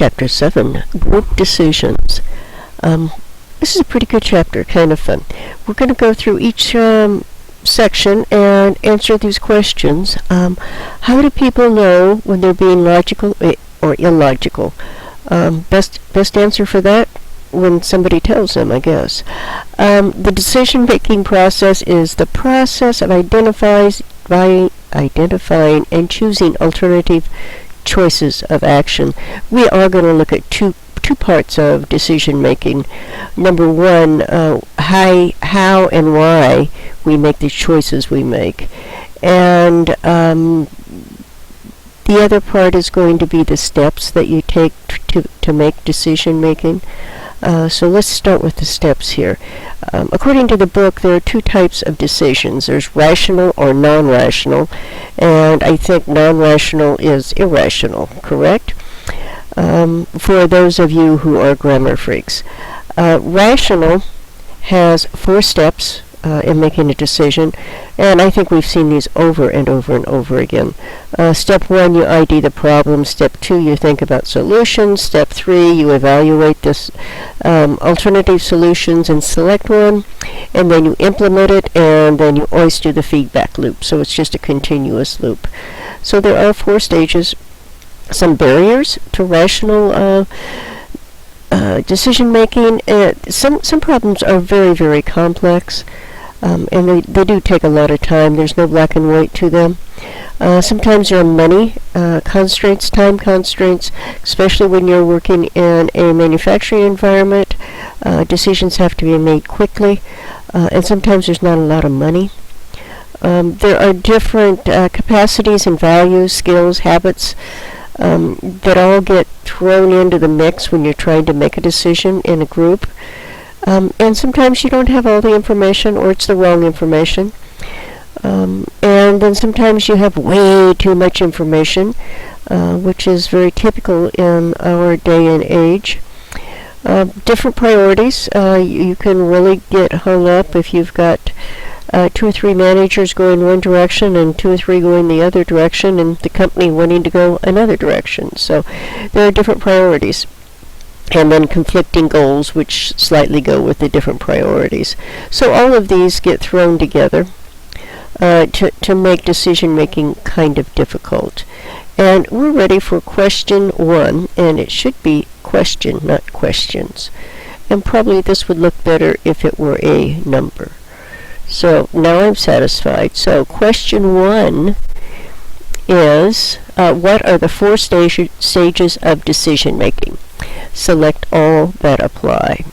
Chapter 7, Group Decisions. This is a pretty good chapter, kind of fun. We're going to go through each section and answer these questions. How do people know when they're being logical or illogical? Best answer for that? When somebody tells them, I guess. The decision-making process is the process of identifying and choosing alternative choices of action. We are going to look at two parts of decision-making. Number one, how and why we make the choices we make. And the other part is going to be the steps that you take to make decision-making. So let's start with the steps here. According to the book, there are two types of decisions. There's rational or non-rational, and I think non-rational is irrational, correct? For those of you who are grammar freaks. Rational has 4 steps in making a decision, and I think we've seen these over and over and over again. Step 1, you ID the problem. Step 2, you think about solutions. Step 3, you evaluate this alternative solutions and select one, and then you implement it, and then you always do the feedback loop. So it's just a continuous loop. So there are 4 stages. Some barriers to rational decision making. Some problems are very, very complex. And they do take a lot of time. There's no black and white to them. Sometimes there are money constraints, time constraints, especially when you're working in a manufacturing environment. Decisions have to be made quickly, and sometimes there's not a lot of money. There are different capacities and values, skills, habits that all get thrown into the mix when you're trying to make a decision in a group. And sometimes you don't have all the information, or it's the wrong information. And then sometimes you have way too much information, which is very typical in our day and age. Different priorities. You can really get hung up if you've got 2 or 3 managers going one direction and 2 or 3 going the other direction, and the company wanting to go another direction. So there are different priorities. And then conflicting goals, which slightly go with the different priorities. So all of these get thrown together to make decision-making kind of difficult. And we're ready for question 1, and it should be question, not questions. And probably this would look better if it were a number. So now I'm satisfied. So question 1 is, what are the 4 stages of decision-making? Select all that apply.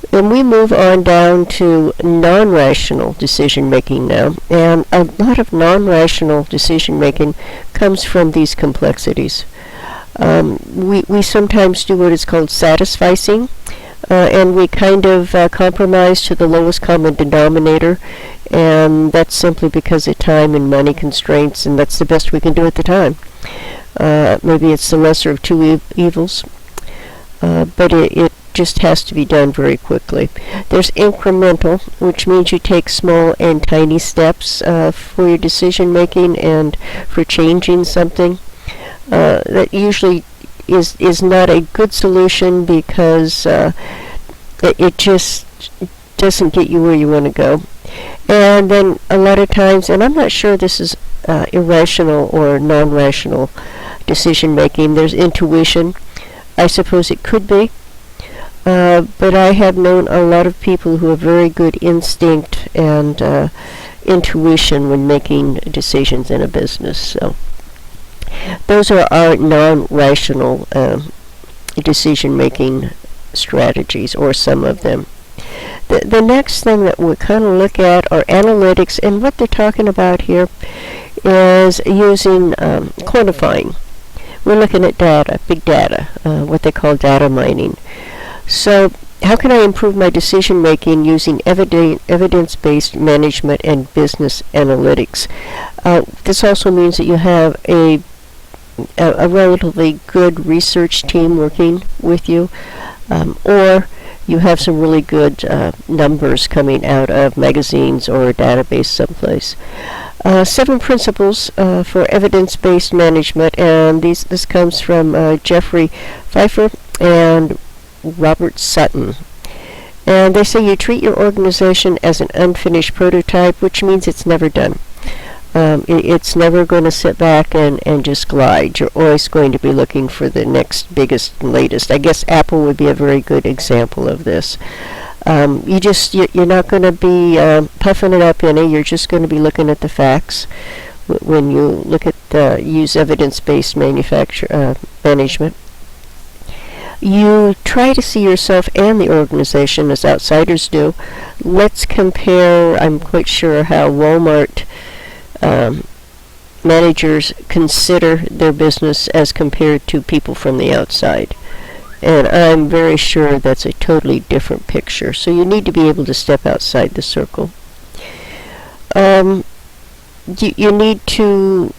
Then we move on down to non-rational decision-making now, and a lot of non-rational decision-making comes from these complexities. We sometimes do what is called satisficing, and we kind of compromise to the lowest common denominator, and that's simply because of time and money constraints, and that's the best we can do at the time. Maybe it's the lesser of 2 evils, but it just has to be done very quickly. There's incremental, which means you take small and tiny steps for your decision making and for changing something. That usually is not a good solution because it just doesn't get you where you want to go. And then a lot of times, and I'm not sure this is irrational or non-rational decision making, there's intuition. I suppose it could be, but I have known a lot of people who have very good instinct and intuition when making decisions in a business. So those are our non-rational decision making strategies, or some of them. The next thing that we'll kind of look at are analytics, and what they're talking about here is using quantifying. We're looking at data, big data, what they call data mining. So how can I improve my decision making using evidence-based management and business analytics? This also means that you have a relatively good research team working with you, or you have some really good numbers coming out of magazines or a database someplace. Seven principles for evidence-based management, and this comes from Jeffrey Pfeiffer and Robert Sutton. And they say you treat your organization as an unfinished prototype, which means it's never done. It's never going to sit back and just glide. You're always going to be looking for the next biggest and latest. I guess Apple would be a very good example of this. You're not going to be puffing it up any. You're just going to be looking at the facts when you look at use evidence-based management. You try to see yourself and the organization as outsiders do. Let's compare. I'm quite sure how Walmart managers consider their business as compared to people from the outside. And I'm very sure that's a totally different picture. So you need to be able to step outside the circle. You need to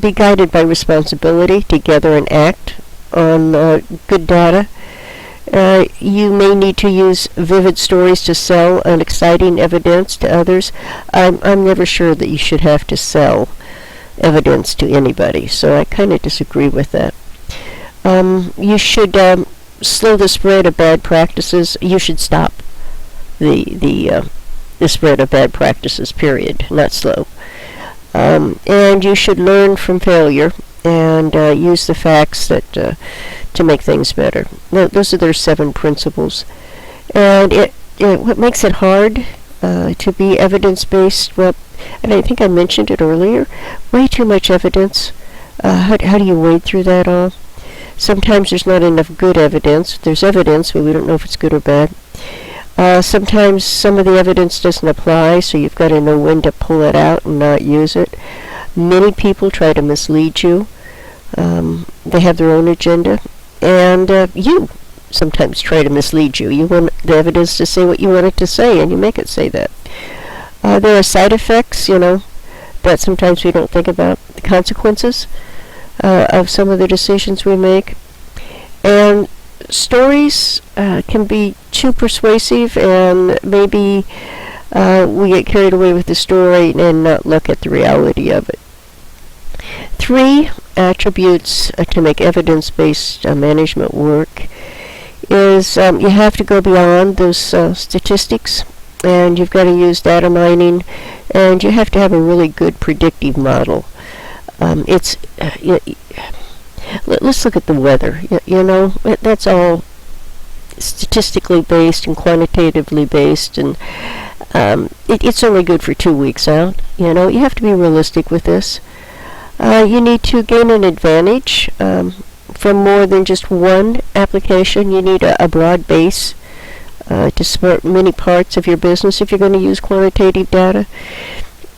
be guided by responsibility to gather and act on good data. You may need to use vivid stories to sell an exciting evidence to others. I'm never sure that you should have to sell evidence to anybody, so I kind of disagree with that. You should slow the spread of bad practices. You should stop the spread of bad practices, period, not slow. And you should learn from failure and use the facts that to make things better. Those are their 7 principles. And what makes it hard to be evidence-based, well, and I think I mentioned it earlier, way too much evidence. How do you wade through that all? Sometimes there's not enough good evidence. There's evidence, but we don't know if it's good or bad. Sometimes some of the evidence doesn't apply, so you've got to know when to pull it out and not use it. Many people try to mislead you. They have their own agenda. And you sometimes try to mislead you. You want the evidence to say what you want it to say, and you make it say that. There are side effects, that sometimes we don't think about. The consequences of some of the decisions we make. And stories can be too persuasive, and maybe we get carried away with the story and not look at the reality of it. 3 attributes to make evidence-based management work is you have to go beyond those statistics, and you've got to use data mining, and you have to have a really good predictive model. Let's look at the weather. That's all statistically based and quantitatively based, and it's only good for 2 weeks out. You have to be realistic with this. You need to gain an advantage from more than just one application. You need a broad base to support many parts of your business if you're going to use quantitative data.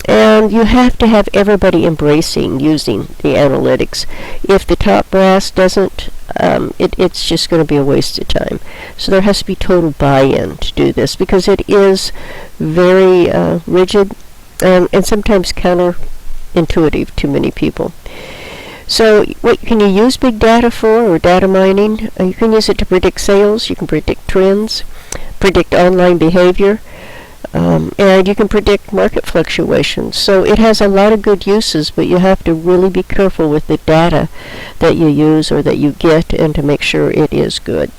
And you have to have everybody embracing using the analytics. If the top brass doesn't, it's just going to be a waste of time. So there has to be total buy-in to do this, because it is very rigid and sometimes counterintuitive to many people. So what can you use big data for, or data mining? You can use it to predict sales. You can predict trends, predict online behavior. And you can predict market fluctuations. So it has a lot of good uses, but you have to really be careful with the data that you use or that you get, and to make sure it is good.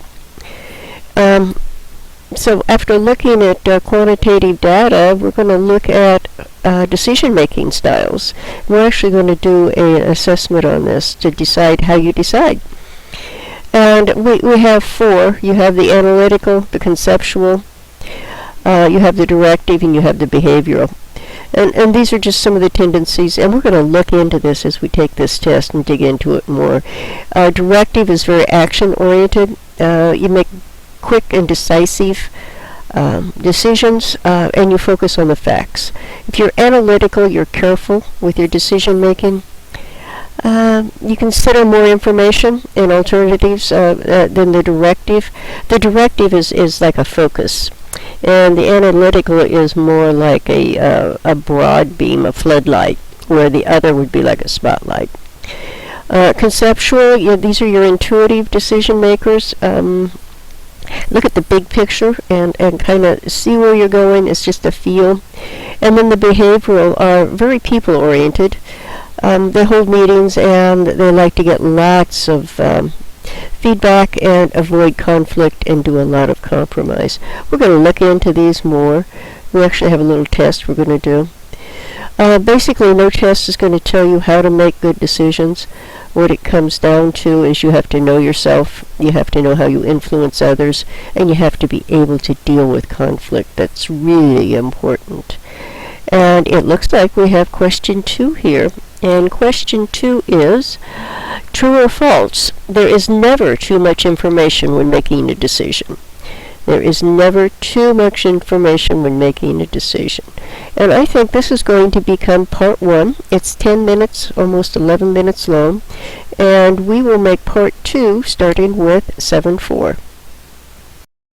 So after looking at quantitative data, we're going to look at decision-making styles. We're actually going to do an assessment on this to decide how you decide. And we have 4. You have the analytical, the conceptual, you have the directive, and you have the behavioral. And these are just some of the tendencies, and we're going to look into this as we take this test and dig into it more. Directive is very action-oriented. You make quick and decisive decisions, and you focus on the facts. If you're analytical, you're careful with your decision-making. You consider more information and alternatives than the directive. The directive is like a focus, and the analytical is more like a broad beam, a floodlight, where the other would be like a spotlight. Conceptual, these are your intuitive decision makers. look at the big picture and kind of see where you're going. It's just a feel. And then the behavioral are very people-oriented. They hold meetings and they like to get lots of feedback and avoid conflict and do a lot of compromise. We're going to look into these more. We actually have a little test we're going to do. Basically, no test is going to tell you how to make good decisions. What it comes down to is you have to know yourself, you have to know how you influence others, and you have to be able to deal with conflict. That's really important. And it looks like we have question 2 here. And question 2 is, true or false? There is never too much information when making a decision. There is never too much information when making a decision. And I think this is going to become part 1. It's 10 minutes, almost 11 minutes long. And we will make part 2 starting with 7-4.